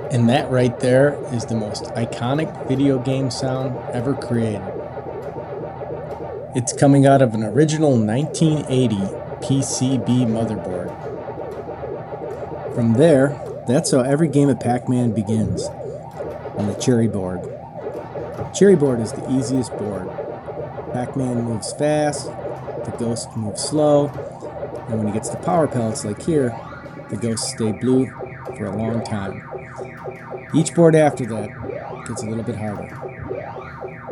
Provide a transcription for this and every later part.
And that right there is the most iconic video game sound ever created. It's coming out of an original 1980 PCB motherboard. From there, that's how every game of Pac-Man begins, on the cherry board. Cherry board is the easiest board. Pac-Man moves fast, the ghost moves slow, and when he gets the power pellets like here, the ghosts stay blue for a long time. Each board after that gets a little bit harder.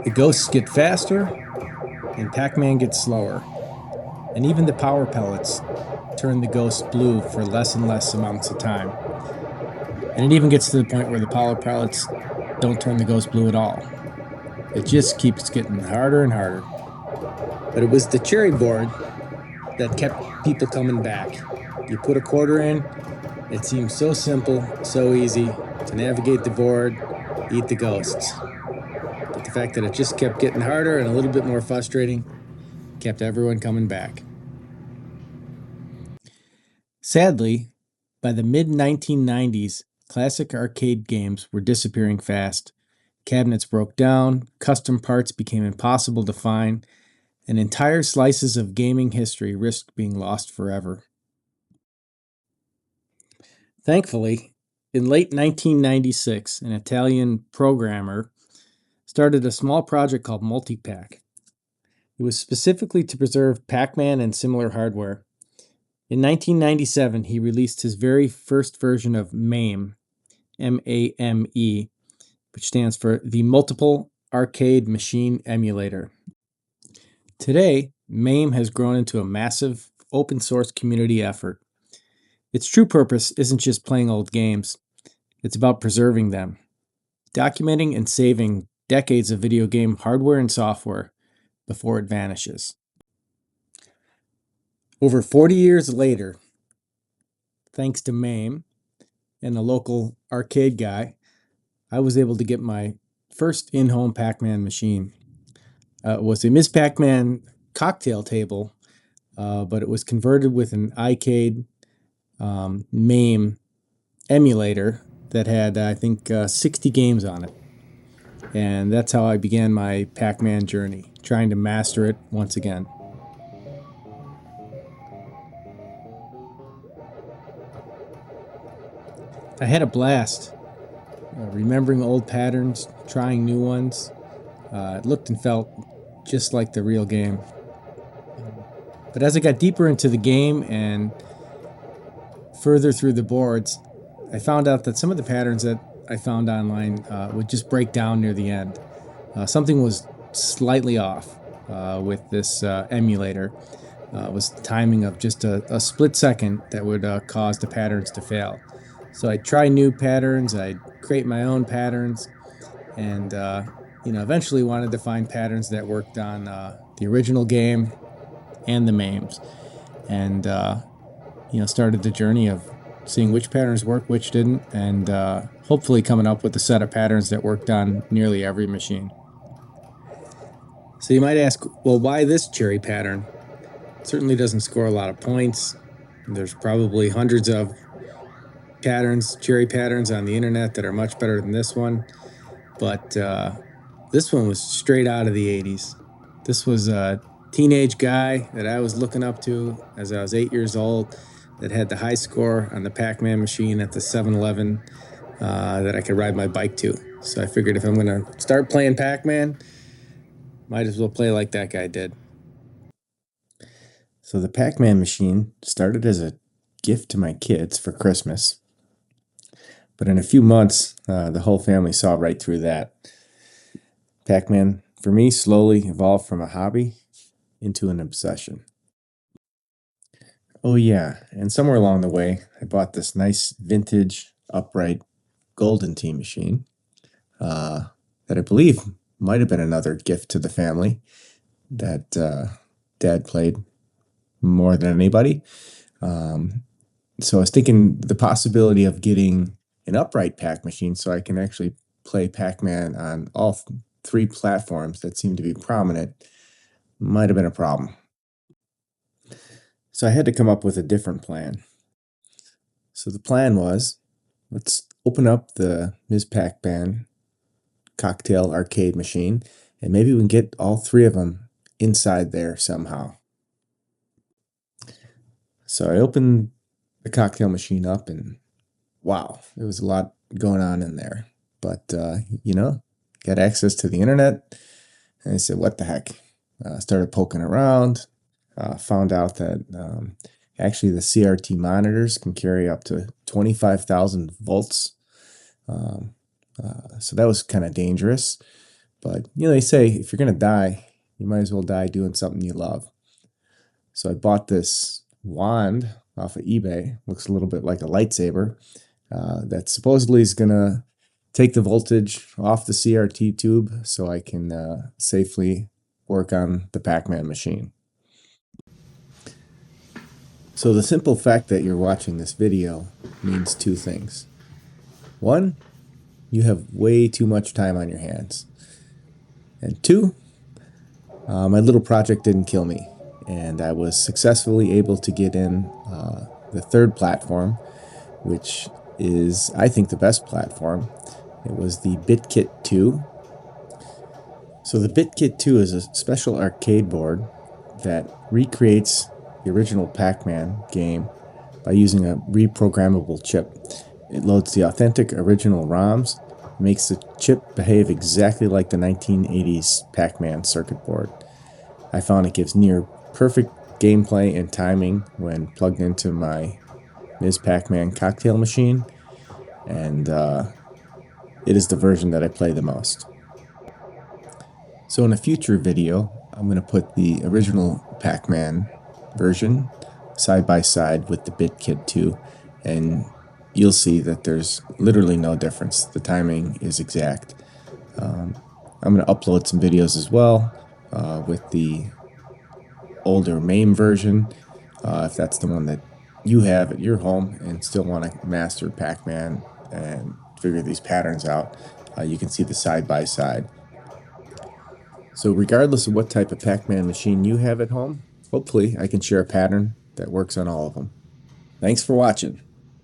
The ghosts get faster, and Pac-Man gets slower. And even the power pellets turn the ghosts blue for less and less amounts of time. And it even gets to the point where the power pellets don't turn the ghost blue at all. It just keeps getting harder and harder. But it was the cherry board that kept people coming back. You put a quarter in, it seemed so simple, so easy to navigate the board, eat the ghosts. But the fact that it just kept getting harder and a little bit more frustrating kept everyone coming back. Sadly, by the mid-1990s, classic arcade games were disappearing fast. Cabinets broke down, custom parts became impossible to find, and entire slices of gaming history risked being lost forever. Thankfully, in late 1996, an Italian programmer started a small project called Multipac. It was specifically to preserve Pac-Man and similar hardware. In 1997, he released his very first version of MAME, M-A-M-E, which stands for the Multiple Arcade Machine Emulator. Today, MAME has grown into a massive open source community effort. Its true purpose isn't just playing old games, it's about preserving them, documenting and saving decades of video game hardware and software before it vanishes. Over 40 years later, thanks to MAME and a local arcade guy, I was able to get my first in-home Pac-Man machine. It was a Ms. Pac-Man cocktail table, but it was converted with an Icade MAME emulator that had, I think, 60 games on it. And that's how I began my Pac-Man journey, trying to master it once again. I had a blast, remembering old patterns, trying new ones. It looked and felt just like the real game. But as I got deeper into the game and further through the boards, I found out that some of the patterns that I found online would just break down near the end. Something was slightly off with this emulator. It was the timing of just a split second that would cause the patterns to fail. So I'd try new patterns, I'd create my own patterns, and eventually wanted to find patterns that worked on the original game and the MAMEs. And started the journey of seeing which patterns work, which didn't, and hopefully coming up with a set of patterns that worked on nearly every machine. So you might ask, well, why this cherry pattern? It certainly doesn't score a lot of points. There's probably hundreds of patterns, cherry patterns on the internet that are much better than this one. But this one was straight out of the 80s. This was a teenage guy that I was looking up to as I was 8 years old that had the high score on the Pac-Man machine at the 7-Eleven that I could ride my bike to. So I figured if I'm going to start playing Pac-Man, might as well play like that guy did. So the Pac-Man machine started as a gift to my kids for Christmas. But in a few months, the whole family saw right through that. Pac-Man, for me, slowly evolved from a hobby into an obsession. Oh yeah, and somewhere along the way, I bought this nice vintage upright Golden Tee machine that I believe might have been another gift to the family that Dad played more than anybody. So I was thinking the possibility of getting an upright Pac machine so I can actually play Pac-Man on all three platforms that seem to be prominent might have been a problem. So I had to come up with a different plan. So the plan was, let's open up the Ms. Pac-Man cocktail arcade machine, and maybe we can get all three of them inside there somehow. So I opened the cocktail machine up, and wow, there was a lot going on in there. But, got access to the internet, and I said, what the heck? Started poking around, found out that actually the CRT monitors can carry up to 25,000 volts. So that was kind of dangerous. But, they say if you're going to die, you might as well die doing something you love. So I bought this wand off of eBay. Looks a little bit like a lightsaber. That supposedly is going to take the voltage off the CRT tube so I can safely work on the Pac-Man machine. So the simple fact that you're watching this video means two things. One, you have way too much time on your hands. And two, my little project didn't kill me, and I was successfully able to get in the third platform, which is, I think, the best platform. It was the BitKit2. So the BitKit2 is a special arcade board that recreates the original Pac-Man game by using a reprogrammable chip. It loads the authentic original ROMs, makes the chip behave exactly like the 1980s Pac-Man circuit board. I found it gives near perfect gameplay and timing when plugged into my Ms. Pac-Man cocktail machine, and it is the version that I play the most. So in a future video, I'm going to put the original Pac-Man version side by side with the BitKit2, and you'll see that there's literally no difference. The timing is exact. I'm going to upload some videos as well with the older MAME version, if that's the one that you have at your home and still want to master Pac-Man and figure these patterns out. You can see the side by side. So regardless of what type of Pac-Man machine you have at home, hopefully I can share a pattern that works on all of them. Thanks for watching.